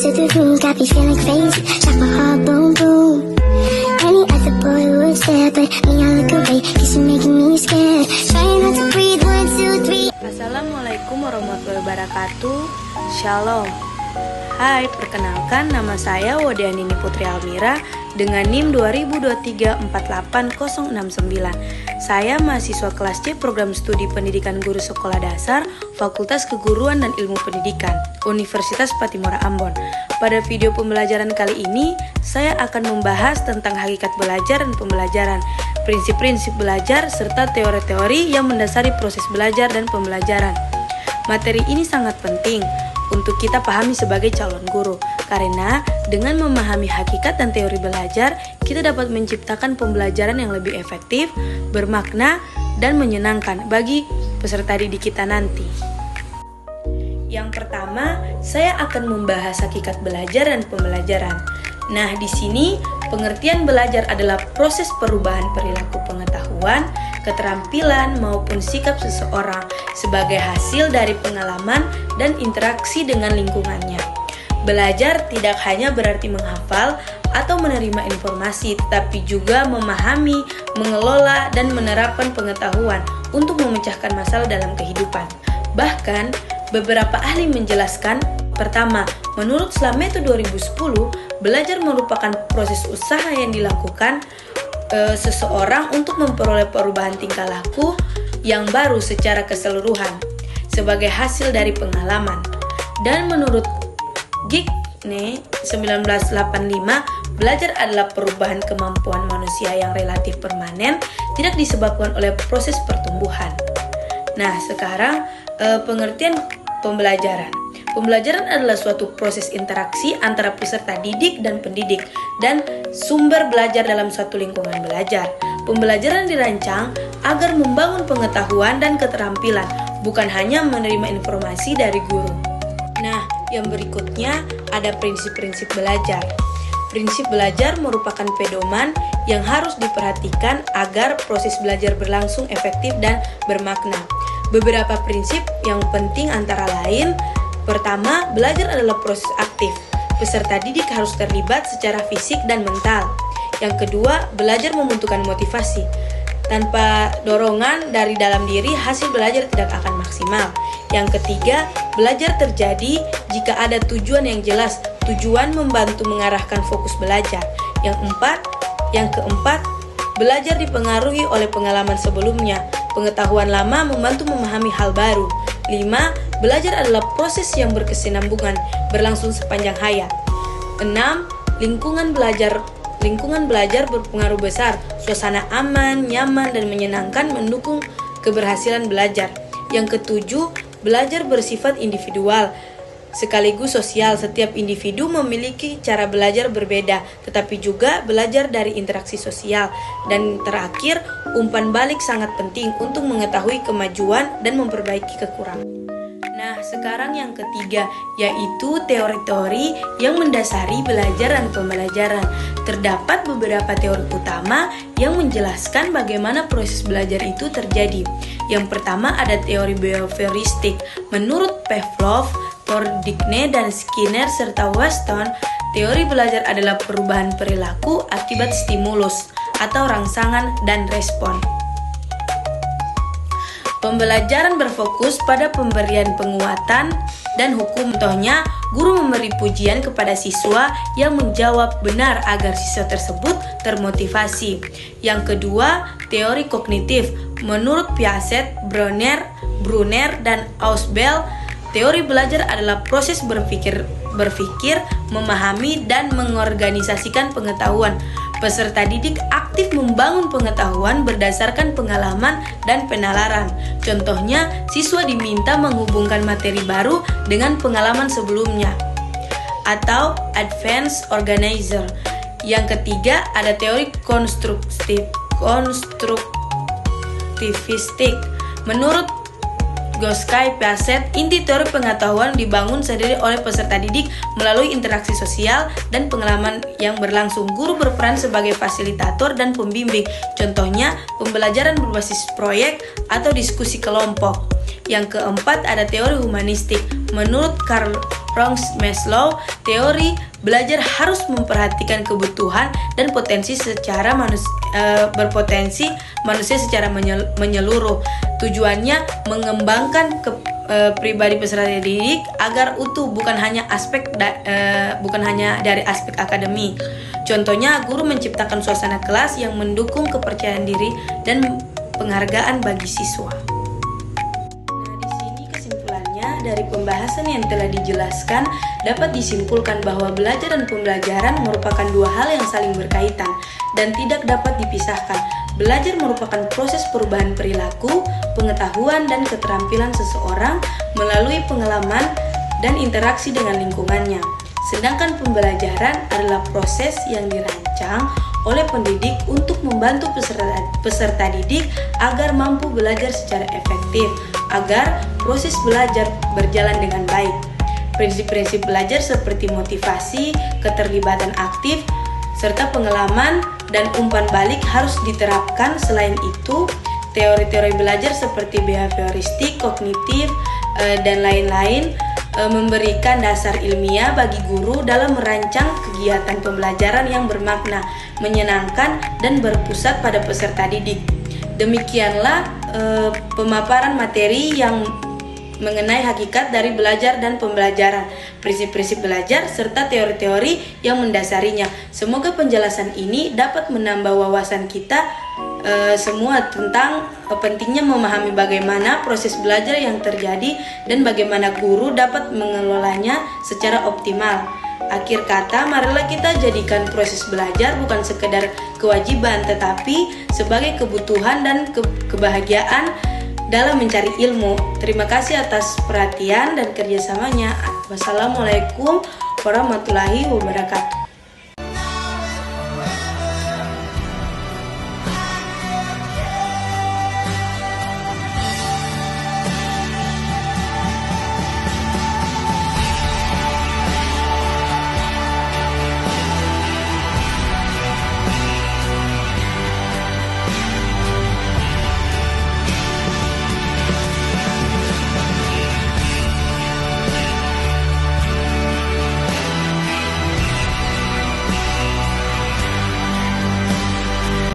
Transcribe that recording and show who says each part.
Speaker 1: to the room, got me feeling crazy. Shot my heart, boom, boom. Any other boy would stare, but me, I look away, cause you're making me scared. Trying not to breathe, 1, 2, 3.
Speaker 2: Assalamualaikum warahmatullahi wabarakatuh. Shalom. Hai, perkenalkan nama saya Wodianini Putri Almira dengan NIM 2023480069. Saya mahasiswa kelas C Program Studi Pendidikan Guru Sekolah Dasar Fakultas Keguruan dan Ilmu Pendidikan Universitas Patimura Ambon. Pada video pembelajaran kali ini, saya akan membahas tentang hakikat belajar dan pembelajaran, prinsip-prinsip belajar, serta teori-teori yang mendasari proses belajar dan pembelajaran. Materi ini sangat penting untuk kita pahami sebagai calon guru, karena dengan memahami hakikat dan teori belajar, kita dapat menciptakan pembelajaran yang lebih efektif, bermakna, dan menyenangkan bagi peserta didik kita nanti. Yang pertama, saya akan membahas hakikat belajar dan pembelajaran. Nah, di sini pengertian belajar adalah proses perubahan perilaku pengetahuan, keterampilan maupun sikap seseorang sebagai hasil dari pengalaman dan interaksi dengan lingkungannya. Belajar tidak hanya berarti menghafal atau menerima informasi, tetapi juga memahami, mengelola, dan menerapkan pengetahuan untuk memecahkan masalah dalam kehidupan. Bahkan, beberapa ahli menjelaskan, pertama, menurut Slameto 2010, belajar merupakan proses usaha yang dilakukan seseorang untuk memperoleh perubahan tingkah laku yang baru secara keseluruhan sebagai hasil dari pengalaman. Dan menurut Gignac 1985, belajar adalah perubahan kemampuan manusia yang relatif permanen, tidak disebabkan oleh proses pertumbuhan. Nah, sekarang pengertian pembelajaran. Pembelajaran adalah suatu proses interaksi antara peserta didik dan pendidik dan sumber belajar dalam suatu lingkungan belajar. Pembelajaran dirancang agar membangun pengetahuan dan keterampilan, bukan hanya menerima informasi dari guru. Nah, yang berikutnya ada prinsip-prinsip belajar. Prinsip belajar merupakan pedoman yang harus diperhatikan agar proses belajar berlangsung efektif dan bermakna. Beberapa prinsip yang penting antara lain: pertama, belajar adalah proses aktif. Peserta didik harus terlibat secara fisik dan mental. Yang kedua, belajar membutuhkan motivasi. Tanpa dorongan dari dalam diri, hasil belajar tidak akan maksimal. Yang ketiga, belajar terjadi jika ada tujuan yang jelas. Tujuan membantu mengarahkan fokus belajar. Yang keempat, belajar dipengaruhi oleh pengalaman sebelumnya. Pengetahuan lama membantu memahami hal baru. 5. Belajar adalah proses yang berkesinambungan, berlangsung sepanjang hayat. 6. Lingkungan belajar berpengaruh besar. Suasana aman, nyaman, dan menyenangkan mendukung keberhasilan belajar. Yang ketujuh, belajar bersifat individual sekaligus sosial. Setiap individu memiliki cara belajar berbeda, tetapi juga belajar dari interaksi sosial. Dan terakhir, umpan balik sangat penting untuk mengetahui kemajuan dan memperbaiki kekurangan. Nah, sekarang yang ketiga, yaitu teori-teori yang mendasari belajar dan pembelajaran. Terdapat beberapa teori utama yang menjelaskan bagaimana proses belajar itu terjadi. Yang pertama ada teori behavioristik. Menurut Pavlov, Gignac dan Skinner serta Weston, teori belajar adalah perubahan perilaku akibat stimulus atau rangsangan dan respon. Pembelajaran berfokus pada pemberian penguatan dan hukum. Contohnya, guru memberi pujian kepada siswa yang menjawab benar agar siswa tersebut termotivasi. Yang kedua, teori kognitif. Menurut Piaget, Brunner, dan Ausubel, teori belajar adalah proses berpikir, memahami, dan mengorganisasikan pengetahuan. Peserta didik aktif membangun pengetahuan berdasarkan pengalaman dan penalaran. Contohnya, siswa diminta menghubungkan materi baru dengan pengalaman sebelumnya. Atau advanced organizer. Yang ketiga, ada teori konstruktivistik. Menurut Goskay Piaget, inti teori pengetahuan dibangun sendiri oleh peserta didik melalui interaksi sosial dan pengalaman yang berlangsung. Guru berperan sebagai fasilitator dan pembimbing. Contohnya, pembelajaran berbasis proyek atau diskusi kelompok. Yang keempat ada teori humanistik. Menurut Karl Maslow, teori belajar harus memperhatikan kebutuhan dan potensi berpotensi manusia secara menyeluruh. Tujuannya mengembangkan pribadi peserta didik agar utuh, bukan hanya dari aspek akademik. Contohnya, guru menciptakan suasana kelas yang mendukung kepercayaan diri dan penghargaan bagi siswa. Dari pembahasan yang telah dijelaskan, dapat disimpulkan bahwa belajar dan pembelajaran merupakan dua hal yang saling berkaitan dan tidak dapat dipisahkan. Belajar merupakan proses perubahan perilaku, pengetahuan, dan keterampilan seseorang melalui pengalaman dan interaksi dengan lingkungannya. Sedangkan pembelajaran adalah proses yang dirancang oleh pendidik untuk membantu peserta didik agar mampu belajar secara efektif, agar proses belajar berjalan dengan baik. Prinsip-prinsip belajar seperti motivasi, keterlibatan aktif, serta pengalaman dan umpan balik harus diterapkan. Selain itu, teori-teori belajar seperti behavioristik, kognitif, dan lain-lain memberikan dasar ilmiah bagi guru dalam merancang kegiatan pembelajaran yang bermakna, menyenangkan, dan berpusat pada peserta didik. Demikianlah pemaparan materi yang mengenai hakikat dari belajar dan pembelajaran, prinsip-prinsip belajar, serta teori-teori yang mendasarinya. Semoga penjelasan ini dapat menambah wawasan kita semua tentang pentingnya memahami bagaimana proses belajar yang terjadi dan bagaimana guru dapat mengelolanya secara optimal. Akhir kata, marilah kita jadikan proses belajar bukan sekedar kewajiban, tetapi sebagai kebutuhan dan kebahagiaan dalam mencari ilmu. Terima kasih atas perhatian dan kerjasamanya. Wassalamualaikum warahmatullahi wabarakatuh.